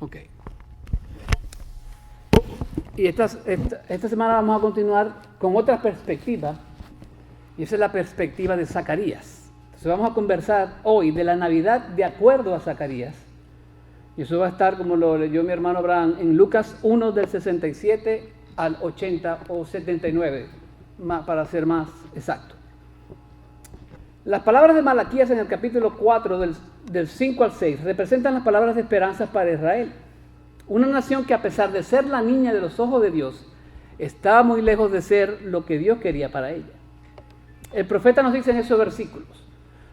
Ok. Y esta semana vamos a continuar con otra perspectiva, y esa es la perspectiva de Zacarías. Entonces vamos a conversar hoy de la Navidad de acuerdo a Zacarías. Y eso va a estar, como lo leyó mi hermano Abraham, en Lucas 1 del 67 al 80 o 79, para ser más exacto. Las palabras de Malaquías en el capítulo 4 del 5 al 6 representan las palabras de esperanza para Israel. Una nación que, a pesar de ser la niña de los ojos de Dios, estaba muy lejos de ser lo que Dios quería para ella. El profeta nos dice en esos versículos: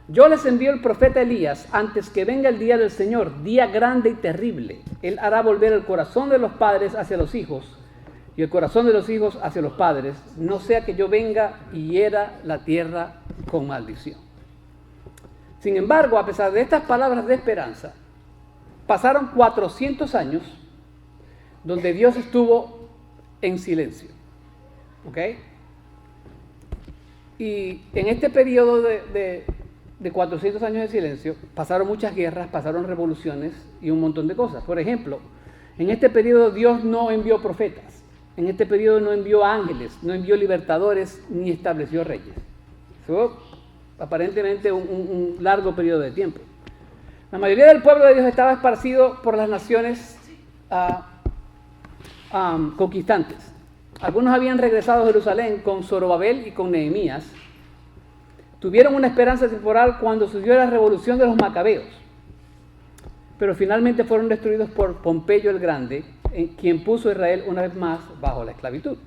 yo les envío el profeta Elías antes que venga el día del Señor, día grande y terrible. Él hará volver el corazón de los padres hacia los hijos y el corazón de los hijos hacia los padres, no sea que yo venga y hiera la tierra con maldición. Sin embargo, a pesar de estas palabras de esperanza, pasaron 400 años donde Dios estuvo en silencio. ¿Ok? Y en este periodo de 400 años de silencio, pasaron muchas guerras, pasaron revoluciones y un montón de cosas. Por ejemplo, en este periodo Dios no envió profetas, en este periodo no envió ángeles, no envió libertadores, ni estableció reyes. Fue aparentemente un largo periodo de tiempo. La mayoría del pueblo de Dios estaba esparcido por las naciones conquistantes. Algunos habían regresado a Jerusalén con Zorobabel y con Nehemías. Tuvieron una esperanza temporal cuando surgió la revolución de los macabeos, pero finalmente fueron destruidos por Pompeyo el Grande, quien puso a Israel una vez más bajo la esclavitud.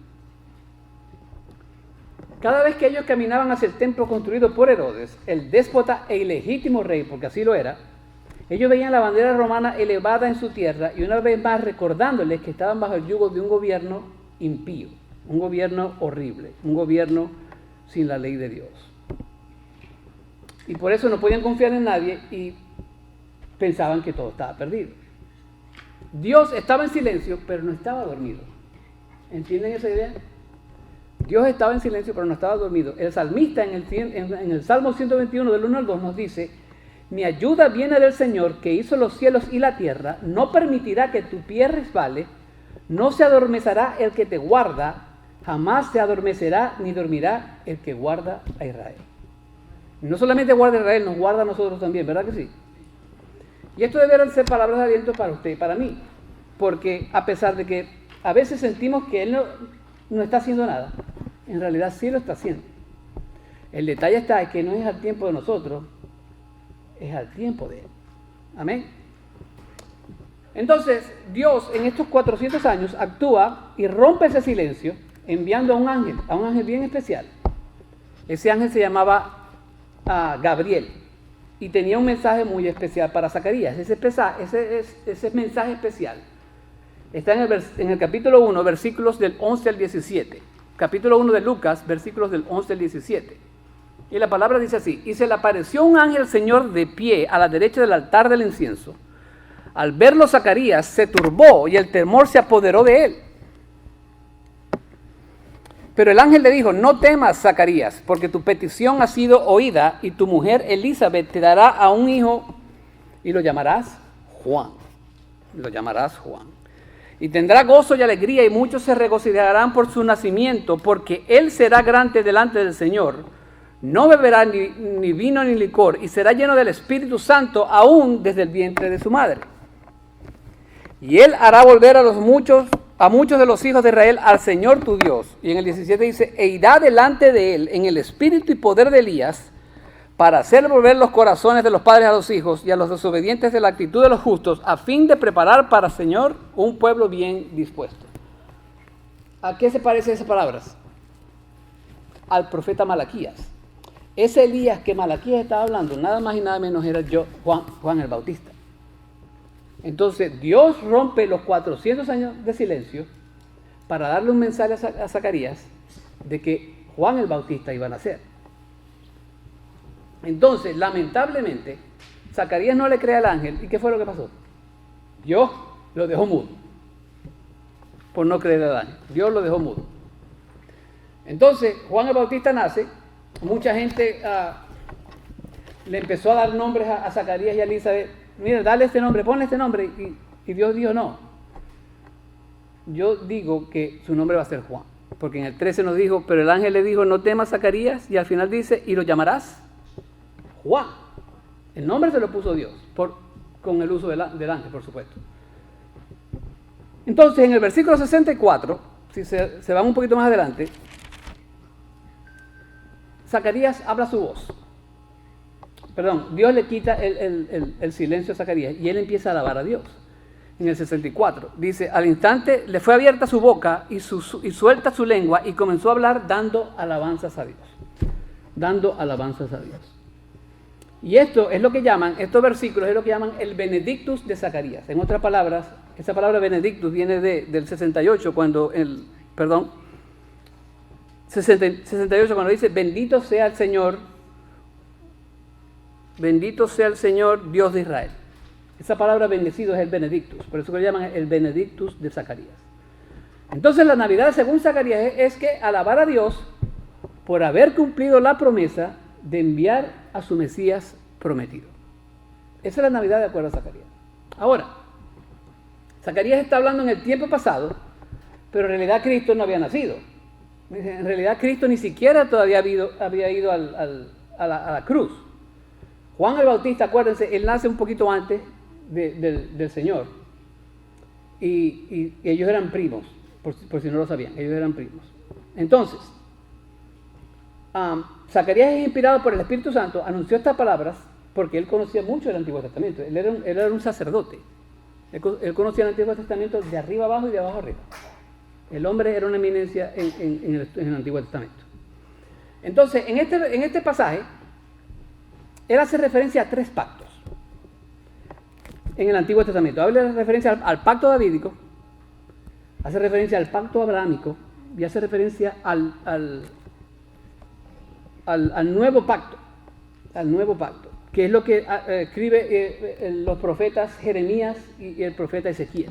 Cada vez que ellos caminaban hacia el templo construido por Herodes, el déspota e ilegítimo rey, porque así lo era, ellos veían la bandera romana elevada en su tierra y una vez más recordándoles que estaban bajo el yugo de un gobierno impío, un gobierno horrible, un gobierno sin la ley de Dios. Y por eso no podían confiar en nadie y pensaban que todo estaba perdido. Dios estaba en silencio, pero no estaba dormido. ¿Entienden esa idea? Dios estaba en silencio, pero no estaba dormido. El salmista en el Salmo 121 del 1 al 2 nos dice: mi ayuda viene del Señor, que hizo los cielos y la tierra, no permitirá que tu pie resbale, no se adormecerá el que te guarda, jamás se adormecerá ni dormirá el que guarda a Israel. No solamente guarda a Israel, nos guarda a nosotros también, ¿verdad que sí? Y esto debe ser palabras de aliento para usted y para mí, porque a pesar de que a veces sentimos que Él no está haciendo nada, en realidad sí lo está haciendo. El detalle está en que no es al tiempo de nosotros, es al tiempo de Él. Amén. Entonces, Dios en estos 400 años actúa y rompe ese silencio enviando a un ángel bien especial. Ese ángel se llamaba Gabriel y tenía un mensaje muy especial para Zacarías. Ese mensaje especial está en el capítulo 1, versículos del 11 al 17. Capítulo 1 de Lucas, versículos del 11 al 17. Y la palabra dice así: y se le apareció un ángel Señor de pie a la derecha del altar del incienso. Al verlo Zacarías se turbó y el temor se apoderó de él. Pero el ángel le dijo: no temas, Zacarías, porque tu petición ha sido oída y tu mujer Elizabeth te dará a un hijo y lo llamarás Juan. Lo llamarás Juan. Y tendrá gozo y alegría y muchos se regocijarán por su nacimiento, porque él será grande delante del Señor. No beberá ni vino ni licor y será lleno del Espíritu Santo aún desde el vientre de su madre. Y él hará volver a muchos de los hijos de Israel al Señor tu Dios. Y en el 17 dice: e irá delante de él en el espíritu y poder de Elías, para hacer volver los corazones de los padres a los hijos y a los desobedientes de la actitud de los justos, a fin de preparar para el Señor un pueblo bien dispuesto. ¿A qué se parecen esas palabras? Al profeta Malaquías. Ese Elías que Malaquías estaba hablando, nada más y nada menos era Juan el Bautista. Entonces Dios rompe los 400 años de silencio para darle un mensaje a Zacarías de que Juan el Bautista iba a nacer. Entonces, lamentablemente, Zacarías no le cree al ángel. ¿Y qué fue lo que pasó? Dios lo dejó mudo por no creer al ángel. Dios lo dejó mudo. Entonces, Juan el Bautista nace. Mucha gente le empezó a dar nombres a Zacarías y a Elizabeth. Mira, dale este nombre, ponle este nombre. Y Dios dijo, no, yo digo que su nombre va a ser Juan. Porque en el 13 nos dijo, pero el ángel le dijo, no temas, Zacarías, y al final dice, y lo llamarás Juan. El nombre se lo puso Dios, con el uso del ángel, por supuesto. Entonces, en el versículo 64, si se van un poquito más adelante, Zacarías habla su voz. Perdón, Dios le quita el silencio a Zacarías y él empieza a alabar a Dios. En el 64 dice, al instante le fue abierta su boca y suelta su lengua y comenzó a hablar dando alabanzas a Dios. Dando alabanzas a Dios. Y esto es lo que llaman, estos versículos es lo que llaman el Benedictus de Zacarías. En otras palabras, esa palabra Benedictus viene del 68, 68 cuando dice, bendito sea el Señor Dios de Israel. Esa palabra bendecido es el Benedictus, por eso lo llaman el Benedictus de Zacarías. Entonces la Navidad, según Zacarías, es que alabar a Dios por haber cumplido la promesa de enviar a su Mesías prometido. Esa es la Navidad de acuerdo a Zacarías. Ahora, Zacarías está hablando en el tiempo pasado, pero en realidad Cristo no había nacido. En realidad Cristo ni siquiera todavía había ido a la cruz. Juan el Bautista, acuérdense, él nace un poquito antes del Señor. Y ellos eran primos, por si no lo sabían, ellos eran primos. Entonces, Zacarías es inspirado por el Espíritu Santo, anunció estas palabras porque él conocía mucho el Antiguo Testamento. Él era un sacerdote. Él conocía el Antiguo Testamento de arriba abajo y de abajo arriba. El hombre era una eminencia en el Antiguo Testamento. Entonces, en este pasaje, él hace referencia a 3 pactos en el Antiguo Testamento. Habla referencia al pacto davídico, hace referencia al pacto abrahámico y hace referencia al nuevo pacto, que es lo que escribe los profetas Jeremías y el profeta Ezequiel.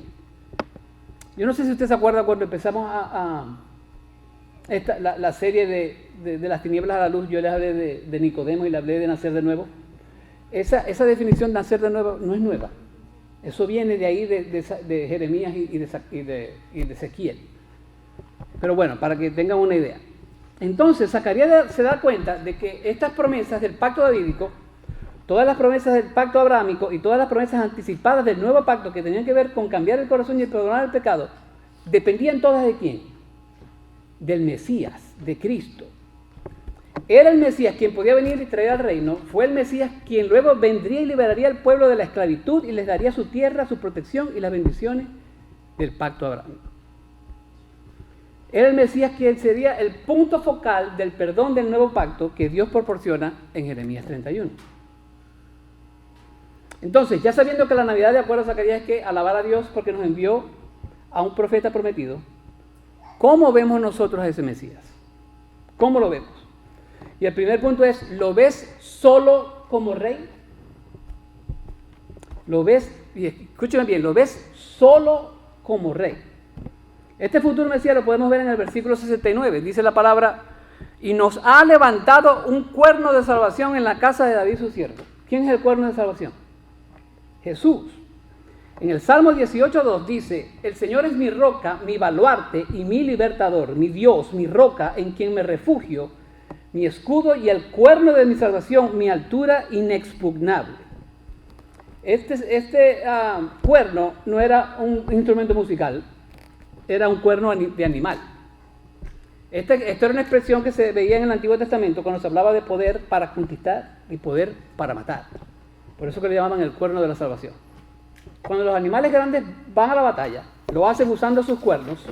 Yo no sé si usted se acuerda cuando empezamos la serie de las tinieblas a la luz, yo les hablé de Nicodemo y le hablé de nacer de nuevo. Esa definición de nacer de nuevo no es nueva. Eso viene de ahí de Jeremías y de Ezequiel. Pero bueno, para que tengan una idea. Entonces, Zacarías se da cuenta de que estas promesas del pacto davídico, todas las promesas del pacto abrahámico y todas las promesas anticipadas del nuevo pacto que tenían que ver con cambiar el corazón y perdonar el pecado, dependían todas de ¿quién? Del Mesías, de Cristo. Era el Mesías quien podía venir y traer al reino, fue el Mesías quien luego vendría y liberaría al pueblo de la esclavitud y les daría su tierra, su protección y las bendiciones del pacto abrahámico. Era el Mesías quien sería el punto focal del perdón del nuevo pacto que Dios proporciona en Jeremías 31. Entonces, ya sabiendo que la Navidad, de acuerdo a Zacarías, es que alabar a Dios porque nos envió a un profeta prometido, ¿cómo vemos nosotros a ese Mesías? ¿Cómo lo vemos? Y el primer punto es, ¿lo ves solo como rey? ¿Lo ves? Y escúcheme bien, ¿lo ves solo como rey? Este futuro Mesías lo podemos ver en el versículo 69. Dice la palabra, y nos ha levantado un cuerno de salvación en la casa de David su siervo. ¿Quién es el cuerno de salvación? Jesús. En el Salmo 18:2 dice, el Señor es mi roca, mi baluarte y mi libertador, mi Dios, mi roca en quien me refugio, mi escudo y el cuerno de mi salvación, mi altura inexpugnable. Este cuerno no era un instrumento musical, era un cuerno de animal. Esta era una expresión que se veía en el Antiguo Testamento cuando se hablaba de poder para conquistar y poder para matar. Por eso que le llamaban el cuerno de la salvación. Cuando los animales grandes van a la batalla, lo hacen usando sus cuernos.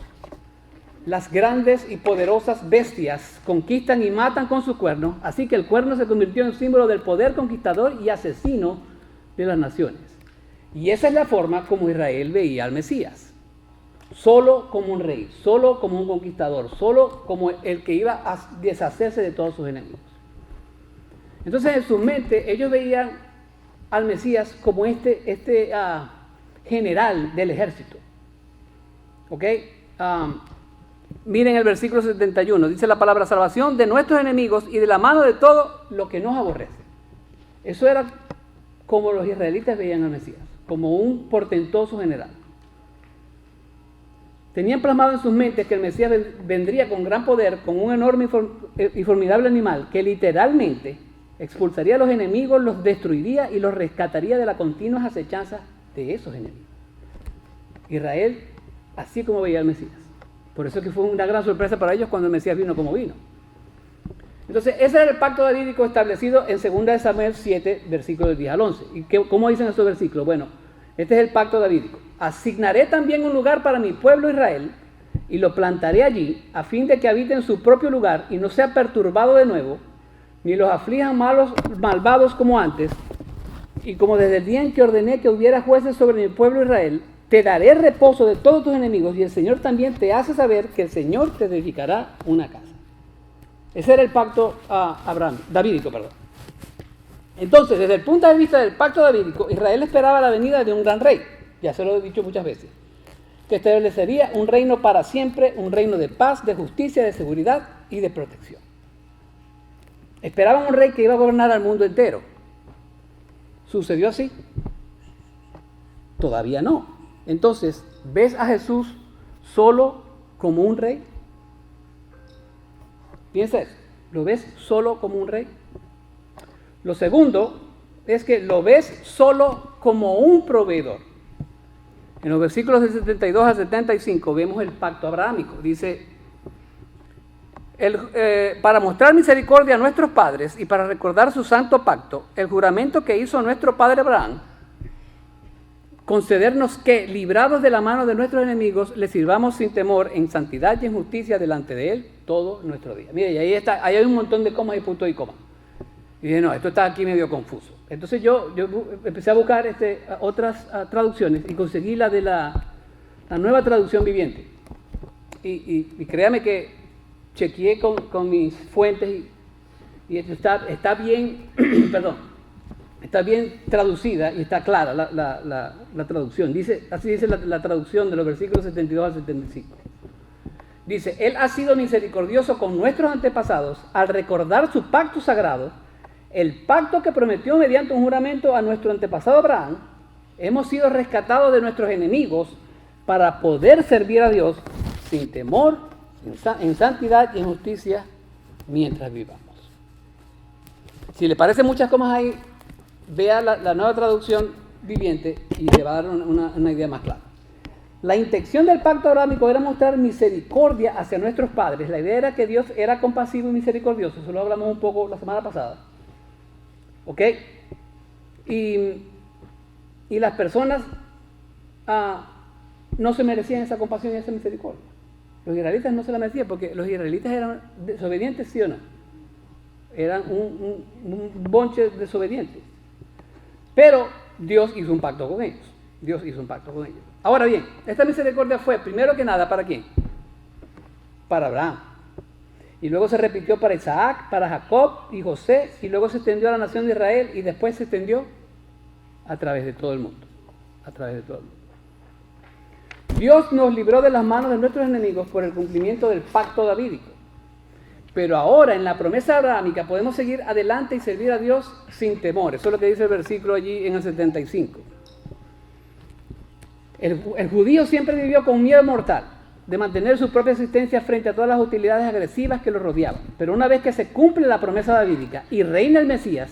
Las grandes y poderosas bestias conquistan y matan con sus cuernos, así que el cuerno se convirtió en símbolo del poder conquistador y asesino de las naciones. Y esa es la forma como Israel veía al Mesías. Solo como un rey, solo como un conquistador, solo como el que iba a deshacerse de todos sus enemigos. Entonces en su mente ellos veían al Mesías como este general del ejército. ¿Ok? Miren el versículo 71, dice la palabra salvación de nuestros enemigos y de la mano de todo lo que nos aborrece. Eso era como los israelitas veían al Mesías, como un portentoso general. Tenían plasmado en sus mentes que el Mesías vendría con gran poder, con un enorme y formidable animal que literalmente expulsaría a los enemigos, los destruiría y los rescataría de las continuas acechanzas de esos enemigos. Israel, así como veía al Mesías. Por eso es que fue una gran sorpresa para ellos cuando el Mesías vino como vino. Entonces, ese era el pacto davídico establecido en 2 Samuel 7, versículos del 10 al 11. ¿Y cómo dicen estos versículos? Bueno, este es el pacto davídico. Asignaré también un lugar para mi pueblo Israel y lo plantaré allí a fin de que habite en su propio lugar y no sea perturbado de nuevo, ni los aflijan malvados como antes. Y como desde el día en que ordené que hubiera jueces sobre mi pueblo Israel, te daré reposo de todos tus enemigos y el Señor también te hace saber que el Señor te edificará una casa. Ese era el pacto davídico. Entonces, desde el punto de vista del pacto davídico, Israel esperaba la venida de un gran rey, ya se lo he dicho muchas veces, que establecería un reino para siempre, un reino de paz, de justicia, de seguridad y de protección. Esperaban un rey que iba a gobernar al mundo entero. ¿Sucedió así? Todavía no. Entonces, ¿ves a Jesús solo como un rey? Piensa eso. ¿Lo ves solo como un rey? Lo segundo es que lo ves solo como un proveedor. En los versículos de 72 a 75 vemos el pacto abrahámico. Dice, para mostrar misericordia a nuestros padres y para recordar su santo pacto, el juramento que hizo nuestro padre Abraham, concedernos que, librados de la mano de nuestros enemigos, le sirvamos sin temor, en santidad y en justicia delante de él todo nuestro día. Mire, y ahí hay un montón de comas y puntos y comas. Y dije, no, esto está aquí medio confuso. Entonces yo empecé a buscar otras traducciones y conseguí la de la nueva traducción viviente. Y créame que chequeé con mis fuentes y está bien, perdón. Está bien traducida y está clara la traducción. Así dice la traducción de los versículos 72 al 75. Dice, Él ha sido misericordioso con nuestros antepasados al recordar su pacto sagrado, el pacto que prometió mediante un juramento a nuestro antepasado Abraham. Hemos sido rescatados de nuestros enemigos para poder servir a Dios sin temor, en santidad y en justicia mientras vivamos. Si le parecen muchas comas ahí, vea la nueva traducción viviente y le va a dar una idea más clara. La intención del pacto abrahámico era mostrar misericordia hacia nuestros padres. La idea era que Dios era compasivo y misericordioso. Eso lo hablamos un poco la semana pasada. ¿Ok? Y las personas no se merecían esa compasión y esa misericordia. Los israelitas no se la merecían porque los israelitas eran desobedientes, ¿sí o no? Eran un bonche desobedientes. Pero Dios hizo un pacto con ellos. Ahora bien, esta misericordia fue, primero que nada, ¿para quién? Para Abraham. Y luego se repitió para Isaac, para Jacob y José, y luego se extendió a la nación de Israel, y después se extendió a través de todo el mundo. Dios nos libró de las manos de nuestros enemigos por el cumplimiento del pacto davídico. Pero ahora, en la promesa abrahámica, podemos seguir adelante y servir a Dios sin temor. Eso es lo que dice el versículo allí en el 75. El judío siempre vivió con miedo mortal de mantener su propia existencia frente a todas las hostilidades agresivas que lo rodeaban. Pero una vez que se cumple la promesa davídica y reina el Mesías,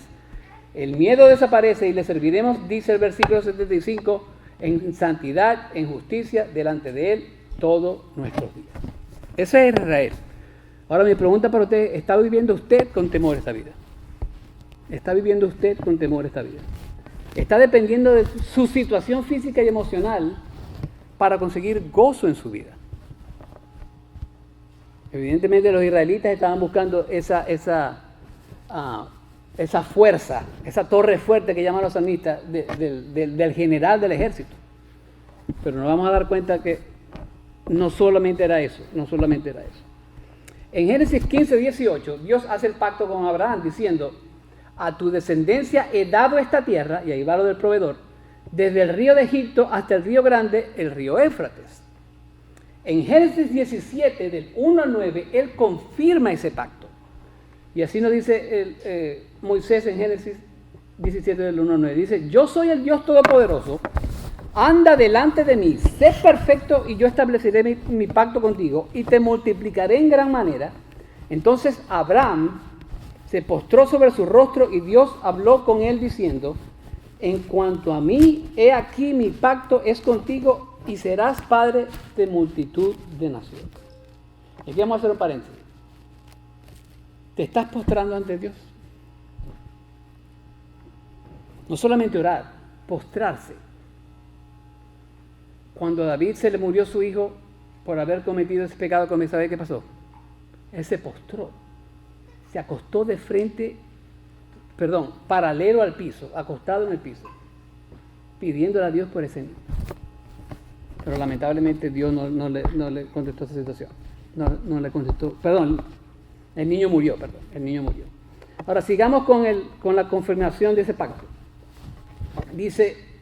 el miedo desaparece y le serviremos, dice el versículo 75, en santidad, en justicia, delante de Él todos nuestros días. Ese es Israel. Ahora mi pregunta para usted, ¿está viviendo usted con temor esta vida? ¿Está dependiendo de su situación física y emocional para conseguir gozo en su vida? Evidentemente los israelitas estaban buscando esa fuerza, esa torre fuerte que llaman los salmistas del general del ejército. Pero nos vamos a dar cuenta que no solamente era eso. En Génesis 15, 18, Dios hace el pacto con Abraham diciendo, a tu descendencia he dado esta tierra, y ahí va lo del proveedor, desde el río de Egipto hasta el río grande, el río Éufrates. En Génesis 17, del 1 al 9, Él confirma ese pacto. Y así nos dice Moisés en Génesis 17, del 1 al 9. Dice, yo soy el Dios Todopoderoso, anda delante de mí, sé perfecto y yo estableceré mi pacto contigo y te multiplicaré en gran manera. Entonces Abraham se postró sobre su rostro y Dios habló con él diciendo, en cuanto a mí, he aquí mi pacto es contigo y serás padre de multitud de naciones. Y aquí vamos a hacer un paréntesis. ¿Te estás postrando ante Dios? No solamente orar, postrarse. Cuando a David se le murió su hijo por haber cometido ese pecado con Betsabé, ¿qué pasó? Él se postró, se acostó de frente, paralelo al piso, acostado en el piso, pidiéndole a Dios por ese niño. Pero lamentablemente Dios no le contestó esa situación. No le contestó, el niño murió. Ahora sigamos con la confirmación de ese pacto.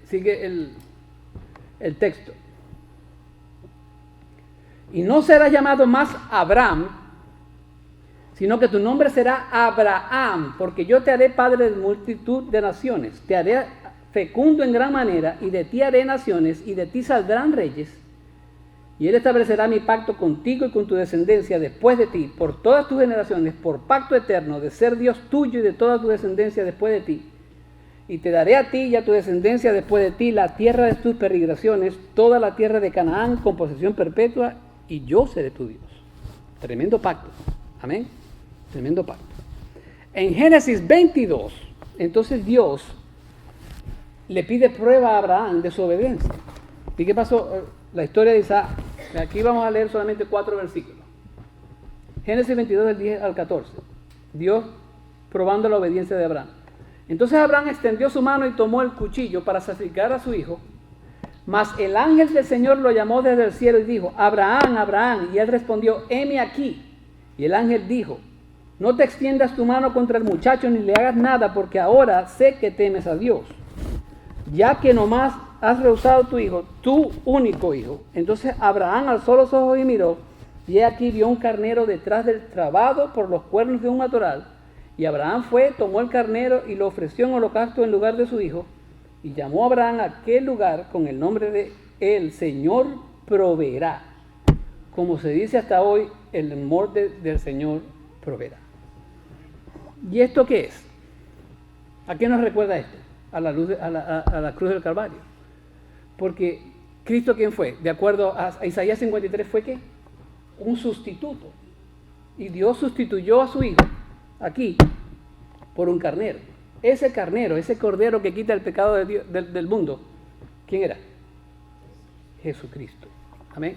Sigue el texto. Y no serás llamado más Abraham, sino que tu nombre será Abraham, porque yo te haré padre de multitud de naciones, te haré fecundo en gran manera, y de ti haré naciones, y de ti saldrán reyes, y él establecerá mi pacto contigo y con tu descendencia después de ti, por todas tus generaciones, por pacto eterno, de ser Dios tuyo y de toda tu descendencia después de ti. Y te daré a ti y a tu descendencia después de ti la tierra de tus peregrinaciones, toda la tierra de Canaán con posesión perpetua, y yo seré tu Dios. Tremendo pacto. Amén. Tremendo pacto. En Génesis 22, entonces Dios le pide prueba a Abraham de su obediencia. ¿Y qué pasó? La historia de Isaac. Aquí vamos a leer solamente 4 versículos. Génesis 22, del 10 al 14. Dios probando la obediencia de Abraham. Entonces Abraham extendió su mano y tomó el cuchillo para sacrificar a su hijo. Mas el ángel del Señor lo llamó desde el cielo y dijo, Abraham, Abraham. Y él respondió, heme aquí. Y el ángel dijo, no te extiendas tu mano contra el muchacho ni le hagas nada, porque ahora sé que temes a Dios, ya que nomás has rehusado tu hijo, tu único hijo. Entonces Abraham alzó los ojos y miró, y he aquí vio un carnero detrás del trabado por los cuernos de un matorral. Y Abraham fue, tomó el carnero y lo ofreció en holocausto en lugar de su hijo. Y llamó a Abraham a aquel lugar con el nombre de el Señor proveerá. Como se dice hasta hoy, el amor del Señor proveerá. ¿Y esto qué es? ¿A qué nos recuerda esto? A la cruz del Calvario. Porque Cristo, ¿quién fue? De acuerdo a Isaías 53, ¿fue qué? Un sustituto. Y Dios sustituyó a su hijo aquí por un carnero. Ese carnero, ese cordero que quita el pecado de Dios, del mundo, ¿quién era? Jesucristo. Amén.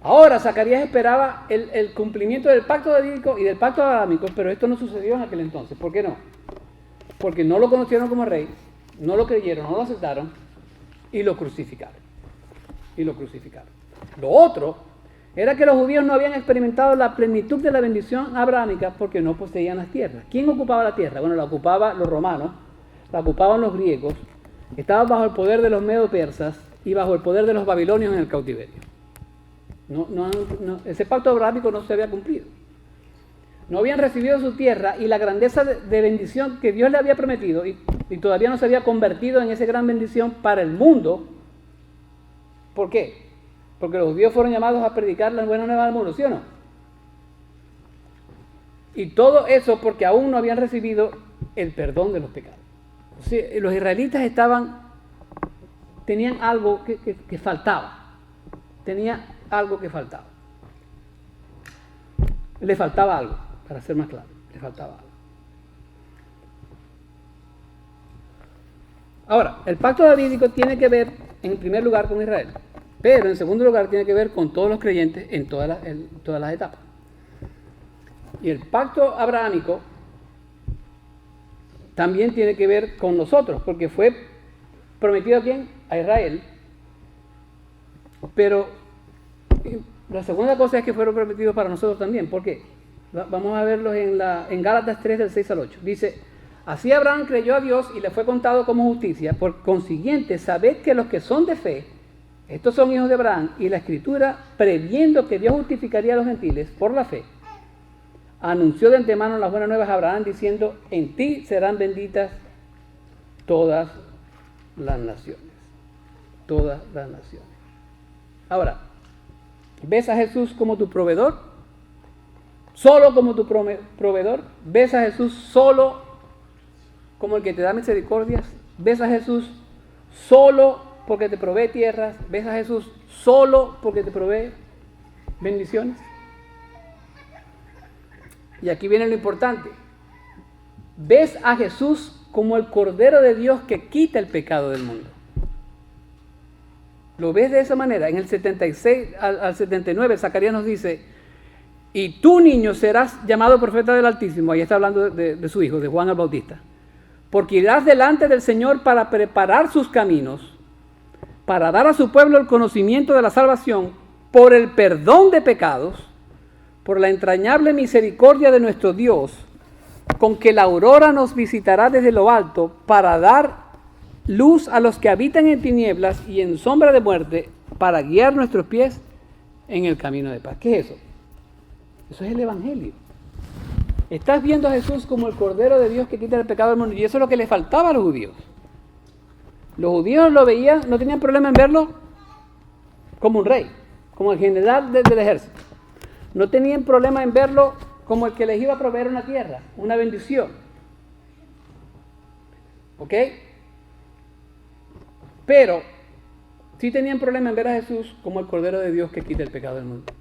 Ahora Zacarías esperaba el cumplimiento del pacto davídico y del pacto abrahámico, pero esto no sucedió en aquel entonces. ¿Por qué no? Porque no lo conocieron como rey, no lo creyeron, no lo aceptaron y lo crucificaron. Lo otro era que los judíos no habían experimentado la plenitud de la bendición abrahámica porque no poseían las tierras. ¿Quién ocupaba la tierra? Bueno, la ocupaban los romanos, la ocupaban los griegos, estaban bajo el poder de los medo-persas y bajo el poder de los babilonios en el cautiverio. Ese pacto abrahámico no se había cumplido. No habían recibido su tierra y la grandeza de bendición que Dios le había prometido y todavía no se había convertido en esa gran bendición para el mundo. ¿Por qué? Porque los judíos fueron llamados a predicar las buenas nuevas al mundo, ¿sí o no? Y todo eso porque aún no habían recibido el perdón de los pecados. O sea, los israelitas tenían algo que faltaba. Tenía algo que faltaba. Le faltaba algo, para ser más claro, le faltaba algo. Ahora, el pacto davídico tiene que ver, en primer lugar, con Israel. Pero en segundo lugar tiene que ver con todos los creyentes en todas las etapas. Y el pacto abrahámico también tiene que ver con nosotros, porque fue prometido ¿a quién? A Israel. Pero la segunda cosa es que fueron prometidos para nosotros también. ¿Por qué? Vamos a verlos en Gálatas 3, del 6 al 8. Dice, así Abraham creyó a Dios y le fue contado como justicia. Por consiguiente, sabed que los que son de fe, estos son hijos de Abraham, y la Escritura, previendo que Dios justificaría a los gentiles por la fe, anunció de antemano las buenas nuevas a Abraham, diciendo, en ti serán benditas todas las naciones. todas las naciones. Ahora, ¿ves a Jesús como tu proveedor? ¿Solo como tu proveedor? ¿Ves a Jesús solo como el que te da misericordias? ¿Ves a Jesús solo porque te provee tierras? ¿Ves a Jesús solo porque te provee bendiciones? Y aquí viene lo importante. ¿Ves a Jesús como el Cordero de Dios que quita el pecado del mundo? ¿Lo ves de esa manera? En el 76 al 79, Zacarías nos dice: y tú, niño, serás llamado profeta del Altísimo. Ahí está hablando de su hijo, de Juan el Bautista. Porque irás delante del Señor para preparar sus caminos, para dar a su pueblo el conocimiento de la salvación, por el perdón de pecados, por la entrañable misericordia de nuestro Dios, con que la aurora nos visitará desde lo alto, para dar luz a los que habitan en tinieblas y en sombra de muerte, para guiar nuestros pies en el camino de paz. ¿Qué es eso? Eso es el Evangelio. Estás viendo a Jesús como el Cordero de Dios que quita el pecado del mundo, y eso es lo que le faltaba a los judíos. Los judíos lo veían, no tenían problema en verlo como un rey, como el general del ejército. No tenían problema en verlo como el que les iba a proveer una tierra, una bendición. ¿Ok? Pero sí tenían problema en ver a Jesús como el Cordero de Dios que quita el pecado del mundo.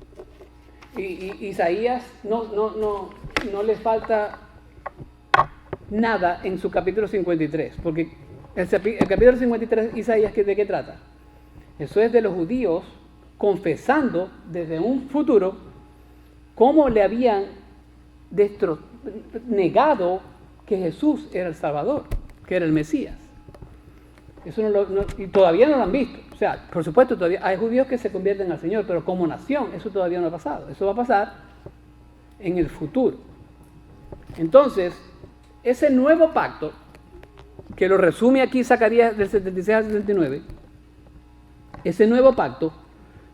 Y Isaías no le falta nada en su capítulo 53, porque el capítulo 53 Isaías, ¿de qué trata? Eso es de los judíos confesando desde un futuro cómo le habían negado que Jesús era el Salvador, que era el Mesías. Eso y todavía no lo han visto. O sea, por supuesto, todavía hay judíos que se convierten al Señor, pero como nación, eso todavía no ha pasado. Eso va a pasar en el futuro. Entonces, ese nuevo pacto, que lo resume aquí Zacarías del 76 al 79, ese nuevo pacto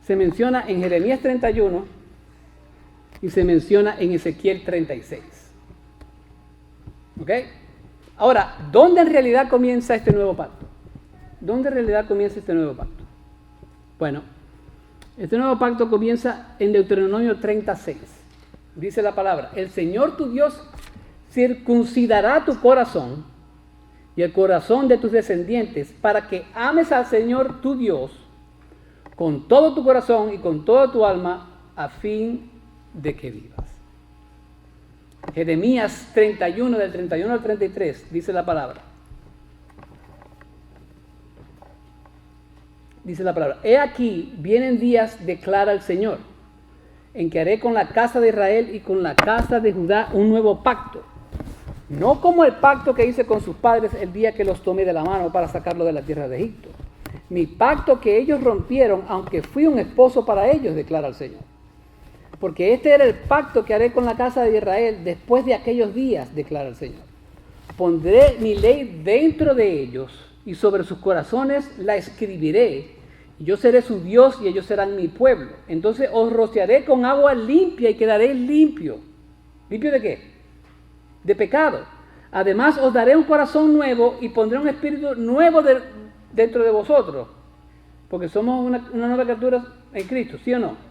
se menciona en Jeremías 31 y se menciona en Ezequiel 36. ¿Ok? Ahora, ¿dónde en realidad comienza este nuevo pacto? ¿Dónde en realidad comienza este nuevo pacto? Bueno, este nuevo pacto comienza en Deuteronomio 36. Dice la palabra: el Señor tu Dios circuncidará tu corazón y el corazón de tus descendientes, para que ames al Señor tu Dios con todo tu corazón y con toda tu alma, a fin de que vivas. Jeremías 31, del 31 al 33, dice la palabra. Dice la palabra: he aquí, vienen días, declara el Señor, en que haré con la casa de Israel y con la casa de Judá un nuevo pacto. No como el pacto que hice con sus padres el día que los tomé de la mano para sacarlo de la tierra de Egipto. Mi pacto que ellos rompieron, aunque fui un esposo para ellos, declara el Señor. Porque este era el pacto que haré con la casa de Israel después de aquellos días, declara el Señor. Pondré mi ley dentro de ellos y sobre sus corazones la escribiré. Y yo seré su Dios y ellos serán mi pueblo. Entonces os rociaré con agua limpia y quedaréis limpio. ¿Limpio de qué? De pecado. Además os daré un corazón nuevo y pondré un espíritu nuevo dentro de vosotros. Porque somos una nueva criatura en Cristo, ¿sí o no?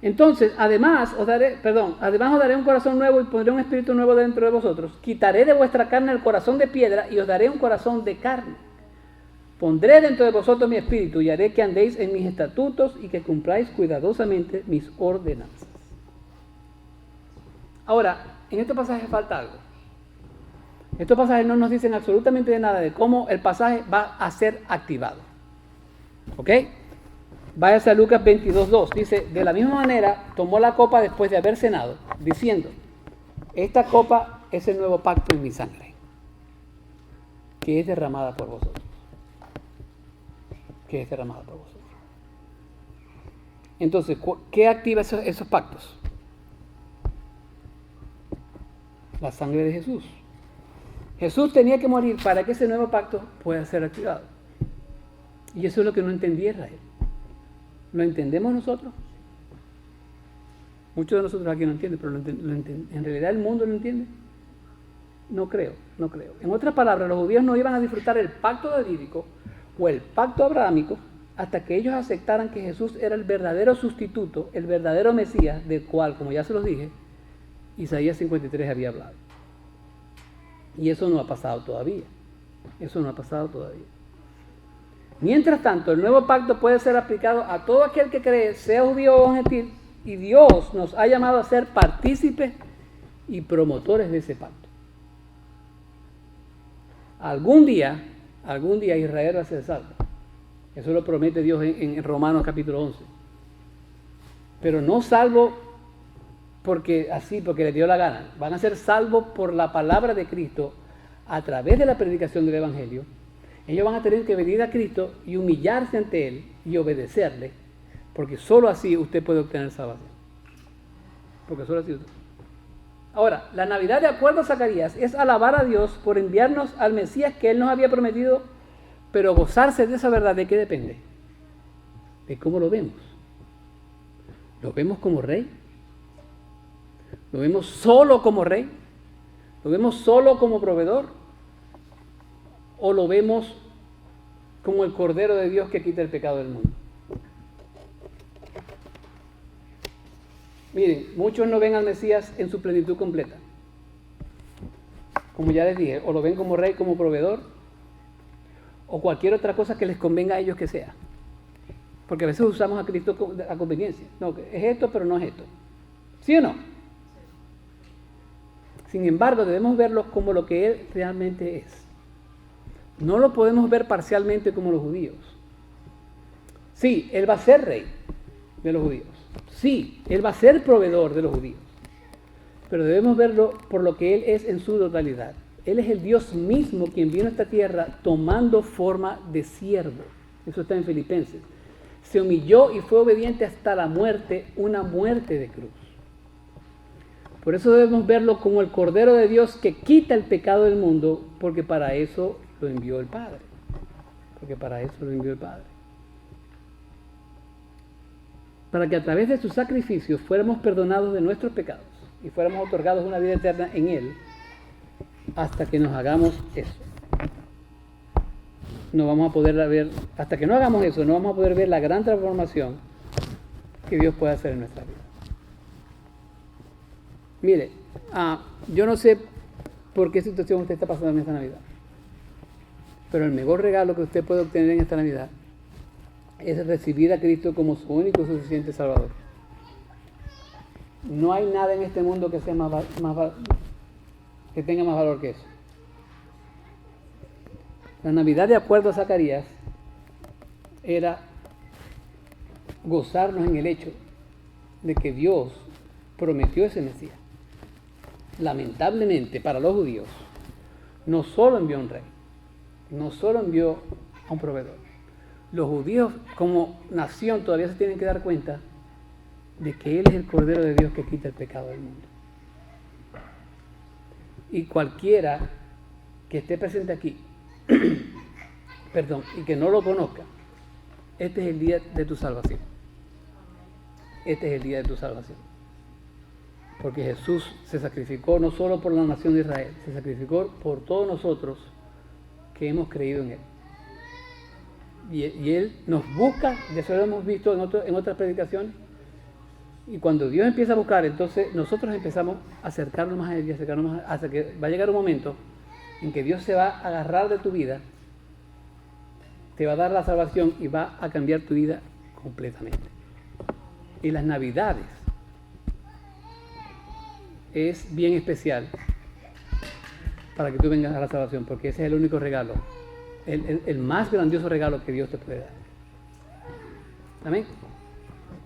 Entonces, además os daré un corazón nuevo y pondré un espíritu nuevo dentro de vosotros. Quitaré de vuestra carne el corazón de piedra y os daré un corazón de carne. Pondré dentro de vosotros mi espíritu y haré que andéis en mis estatutos y que cumpláis cuidadosamente mis ordenanzas. Ahora, en este pasaje falta algo. Estos pasajes no nos dicen absolutamente nada de cómo el pasaje va a ser activado. ¿Ok? Váyase a Lucas 22:2. Dice: de la misma manera tomó la copa después de haber cenado, diciendo: esta copa es el nuevo pacto en mi sangre, que es derramada por vosotros. Que es derramada por vosotros. Entonces, ¿qué activa esos pactos? La sangre de Jesús. Jesús tenía que morir para que ese nuevo pacto pueda ser activado. Y eso es lo que no entendía Israel. ¿Lo entendemos nosotros? Muchos de nosotros aquí no entienden, pero ¿en realidad el mundo lo entiende? No creo. En otras palabras, los judíos no iban a disfrutar el pacto davídico o el pacto abrahámico hasta que ellos aceptaran que Jesús era el verdadero sustituto, el verdadero Mesías, del cual, como ya se los dije, Isaías 53 había hablado. Y eso no ha pasado todavía. Eso no ha pasado todavía. Mientras tanto, el nuevo pacto puede ser aplicado a todo aquel que cree, sea judío o gentil, y Dios nos ha llamado a ser partícipes y promotores de ese pacto. Algún día Israel va a ser salvo. Eso lo promete Dios en Romanos capítulo 11. Pero no salvo porque le dio la gana. Van a ser salvos por la palabra de Cristo a través de la predicación del Evangelio. Ellos van a tener que venir a Cristo y humillarse ante Él y obedecerle, porque solo así usted puede obtener salvación. Porque solo así usted. Ahora, la Navidad, de acuerdo a Zacarías, es alabar a Dios por enviarnos al Mesías que Él nos había prometido, pero gozarse de esa verdad, ¿de qué depende? De cómo lo vemos. ¿Lo vemos como rey? ¿Lo vemos solo como rey? ¿Lo vemos solo como proveedor? ¿O lo vemos como el Cordero de Dios que quita el pecado del mundo? Miren, muchos no ven al Mesías en su plenitud completa. Como ya les dije, o lo ven como rey, como proveedor, o cualquier otra cosa que les convenga a ellos que sea. Porque a veces usamos a Cristo a conveniencia. No, es esto, pero no es esto. ¿Sí o no? Sin embargo, debemos verlo como lo que Él realmente es. No lo podemos ver parcialmente como los judíos. Sí, Él va a ser rey de los judíos. Sí, Él va a ser proveedor de los judíos. Pero debemos verlo por lo que Él es en su totalidad. Él es el Dios mismo quien vino a esta tierra tomando forma de siervo. Eso está en Filipenses. Se humilló y fue obediente hasta la muerte, una muerte de cruz. Por eso debemos verlo como el Cordero de Dios que quita el pecado del mundo, porque para eso lo envió el Padre. Porque para eso lo envió el Padre. Para que a través de su sacrificio fuéramos perdonados de nuestros pecados y fuéramos otorgados una vida eterna en Él, hasta que nos hagamos eso. No vamos a poder ver, hasta que no hagamos eso, no vamos a poder ver la gran transformación que Dios puede hacer en nuestra vida. Mire, yo no sé por qué situación usted está pasando en esta Navidad, pero el mejor regalo que usted puede obtener en esta Navidad es recibir a Cristo como su único y suficiente Salvador. No hay nada en este mundo que sea que tenga más valor que eso. La Navidad, de acuerdo a Zacarías, era gozarnos en el hecho de que Dios prometió ese Mesías. Lamentablemente para los judíos, no solo envió a un rey, no solo envió a un proveedor. Los judíos como nación todavía se tienen que dar cuenta de que Él es el Cordero de Dios que quita el pecado del mundo. Y cualquiera que esté presente aquí, y que no lo conozca, este es el día de tu salvación. Este es el día de tu salvación. Porque Jesús se sacrificó no solo por la nación de Israel, se sacrificó por todos nosotros que hemos creído en Él. Y Él nos busca, de eso lo hemos visto en otras predicaciones. Y cuando Dios empieza a buscar, entonces nosotros empezamos a acercarnos más a Él y acercarnos más, hasta que va a llegar un momento en que Dios se va a agarrar de tu vida, te va a dar la salvación y va a cambiar tu vida completamente. Y las Navidades es bien especial para que tú vengas a la salvación, porque ese es el único regalo, el más grandioso regalo que Dios te puede dar. Amén.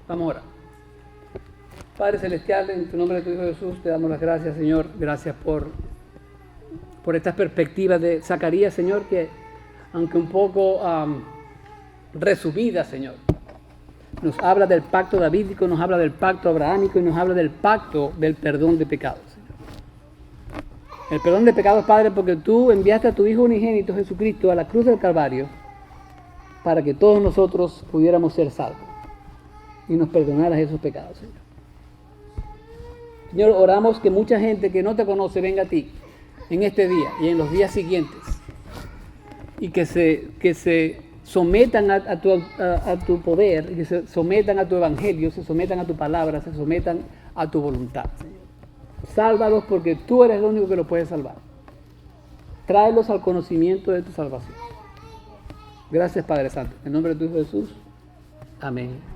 Vamos ahora. Padre Celestial, en tu nombre de tu Hijo Jesús, te damos las gracias, Señor. Gracias por estas perspectivas de Zacarías, Señor, que aunque un poco resumidas, Señor, nos habla del pacto davídico, nos habla del pacto abrahámico y nos habla del pacto del perdón de pecados, Señor. El perdón de pecados, Padre, porque tú enviaste a tu Hijo unigénito Jesucristo a la cruz del Calvario para que todos nosotros pudiéramos ser salvos y nos perdonaras esos pecados, Señor. Señor, oramos que mucha gente que no te conoce venga a ti en este día y en los días siguientes y que se sometan a tu poder, que se sometan a tu evangelio, se sometan a tu palabra, se sometan a tu voluntad, Señor. Sálvalos porque tú eres el único que los puede salvar. Tráelos al conocimiento de tu salvación. Gracias, Padre Santo. En nombre de tu Hijo Jesús. Amén.